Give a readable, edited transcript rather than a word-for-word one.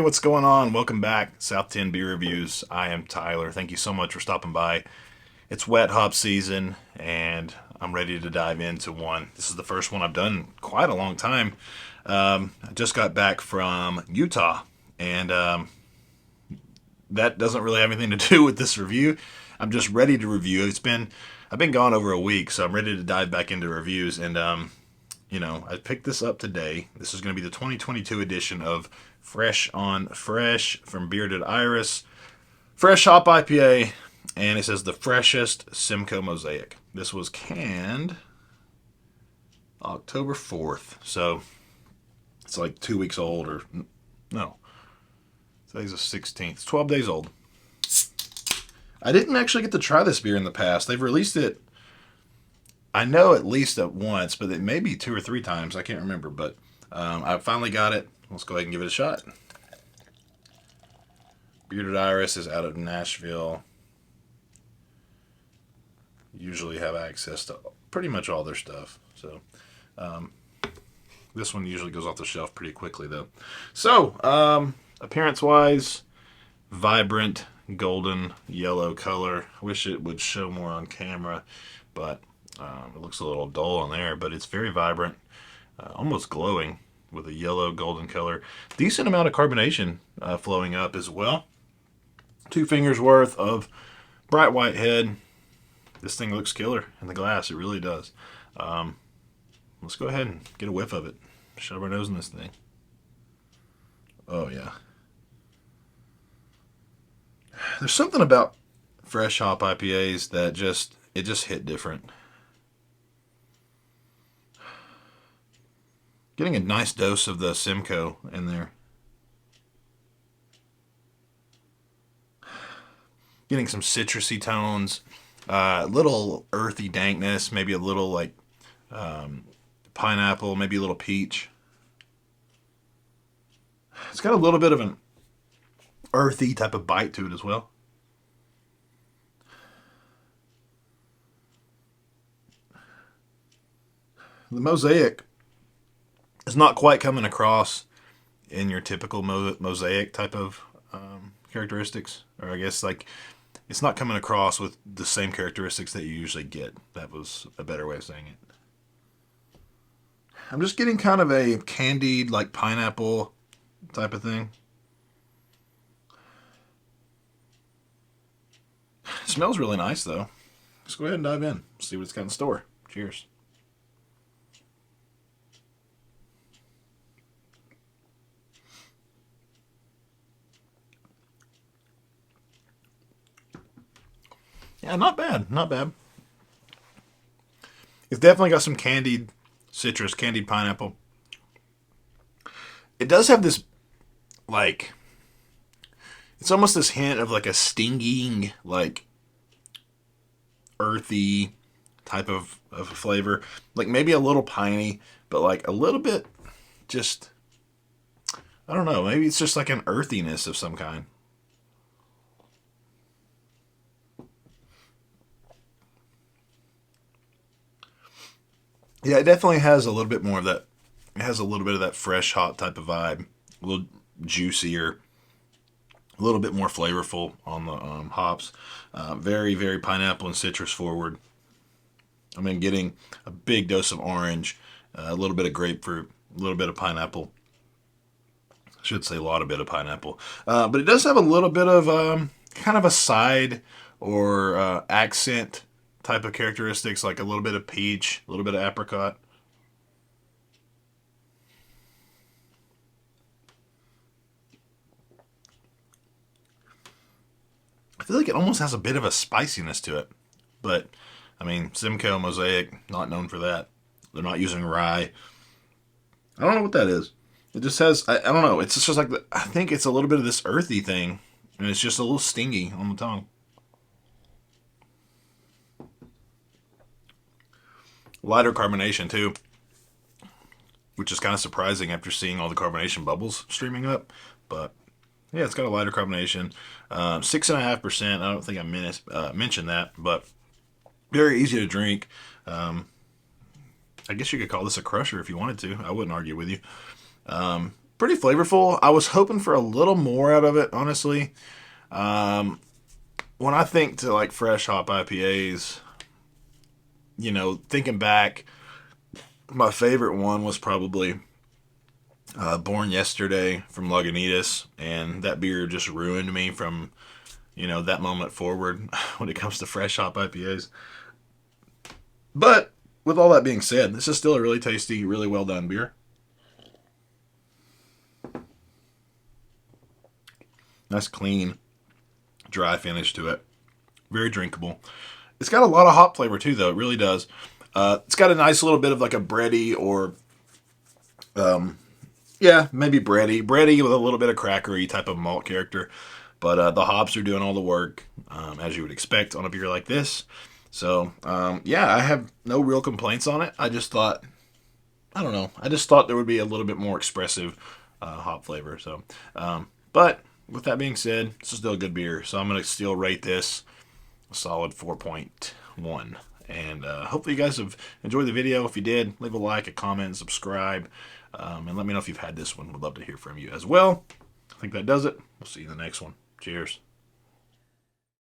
what's going on? Welcome back, South 10 Beer Reviews. I am Tyler. Thank you so much for stopping by. It's wet hop season, and I'm ready to dive into one. This is the first one I've done in quite a long time. I just got back from Utah, and that doesn't really have anything to do with this review. I'm just ready to review. I've been gone over a week, so I'm ready to dive back into reviews. And I picked this up today. This is going to be the 2022 edition of Fresh on Fresh from Bearded Iris. Fresh Hop IPA, and it says the freshest Simcoe Mosaic. This was canned October 4th, so it's like 2 weeks old, or no, today's the 16th. It's 12 days old. I didn't actually get to try this beer in the past. They've released it, I know, at least at once, but it may be 2 or 3 times. I can't remember, but I finally got it. Let's go ahead and give it a shot. Bearded Iris is out of Nashville. Usually have access to pretty much all their stuff. So this one usually goes off the shelf pretty quickly, though. So appearance-wise, vibrant golden yellow color. I wish it would show more on camera, but it looks a little dull on there. But it's very vibrant, almost glowing with a yellow golden color. Decent amount of carbonation flowing up as well. 2 fingers worth of bright white head. This thing looks killer in the glass. It really does. Let's go ahead and get a whiff of it. Shove our nose in this thing. Oh, yeah. There's something about fresh hop IPAs that just hit different. Getting a nice dose of the Simcoe in there. Getting some citrusy tones, a little earthy dankness, maybe a little like pineapple, maybe a little peach. It's got a little bit of an earthy type of bite to it as well. The Mosaic is not quite coming across in your typical Mosaic type of characteristics, or I guess like it's not coming across with the same characteristics that you usually get. That was a better way of saying it. I'm just getting kind of a candied, like pineapple type of thing. It smells really nice, though. Let's go ahead and dive in, see what it's got in store. Cheers. Yeah, not bad. Not bad. It's definitely got some candied citrus, candied pineapple. It does have this, like, it's almost this hint of like a stinging, like, earthy type of flavor. Like maybe a little piney, but like a little bit just, I don't know, maybe it's just like an earthiness of some kind. Yeah, it definitely has a little bit more of that. It has a little bit of that fresh hop type of vibe. A little juicier, a little bit more flavorful on the hops. Very, very pineapple and citrus forward. I mean, getting a big dose of orange, a little bit of grapefruit, a little bit of pineapple. I should say a lot of bit of pineapple. But it does have a little bit of kind of a side or accent type of characteristics, like a little bit of peach, a little bit of apricot. I feel like it almost has a bit of a spiciness to it. But, I mean, Simcoe Mosaic, not known for that. They're not using rye. I don't know what that is. It just has, I don't know. It's just like, I think it's a little bit of this earthy thing. And it's just a little stingy on the tongue. Lighter carbonation, too. Which is kind of surprising after seeing all the carbonation bubbles streaming up. But yeah, it's got a lighter carbonation. 6.5%. I don't think I mentioned that, but very easy to drink. I guess you could call this a crusher if you wanted to. I wouldn't argue with you. pretty flavorful. I was hoping for a little more out of it, honestly. Um, when I think to like fresh hop IPAs, thinking back, my favorite one was probably Born Yesterday from Lagunitas, and that beer just ruined me from that moment forward when it comes to fresh hop IPAs. But with all that being said, this is still a really tasty, really well done beer. Nice, clean, dry finish to it. Very drinkable. It's got a lot of hop flavor too, though. It really does. It's got a nice little bit of like a bready or, yeah, maybe bready with a little bit of crackery type of malt character. But the hops are doing all the work, as you would expect on a beer like this. So, yeah, I have no real complaints on it. I just thought, I don't know, I just thought there would be a little bit more expressive hop flavor. So, but with that being said, this is still a good beer. So I'm going to still rate this a solid 4.1. And hopefully you guys have enjoyed the video. If you did, leave a like, a comment, subscribe, and let me know if you've had this one. Would love to hear from you as well. I think that does it. We'll see you in the next one. Cheers.